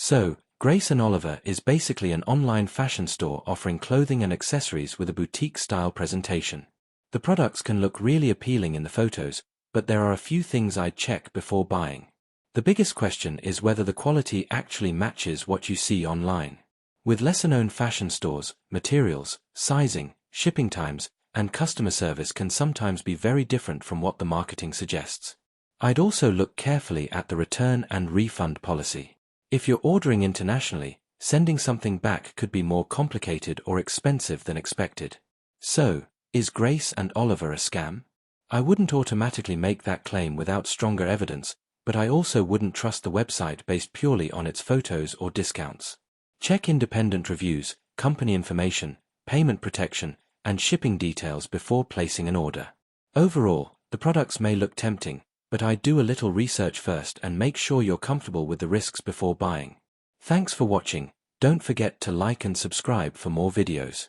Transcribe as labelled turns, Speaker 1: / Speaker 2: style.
Speaker 1: So, Grace and Oliver is basically an online fashion store offering clothing and accessories with a boutique-style presentation. The products can look really appealing in the photos, but there are a few things I'd check before buying. The biggest question is whether the quality actually matches what you see online. With lesser-known fashion stores, materials, sizing, shipping times, and customer service can sometimes be very different from what the marketing suggests. I'd also look carefully at the return and refund policy. If you're ordering internationally, sending something back could be more complicated or expensive than expected. So, is Grace and Oliver a scam? I wouldn't automatically make that claim without stronger evidence, but I also wouldn't trust the website based purely on its photos or discounts. Check independent reviews, company information, payment protection, and shipping details before placing an order. Overall, the products may look tempting, but I'd do a little research first and make sure you're comfortable with the risks before buying. Thanks for watching. Don't forget to like and subscribe for more videos.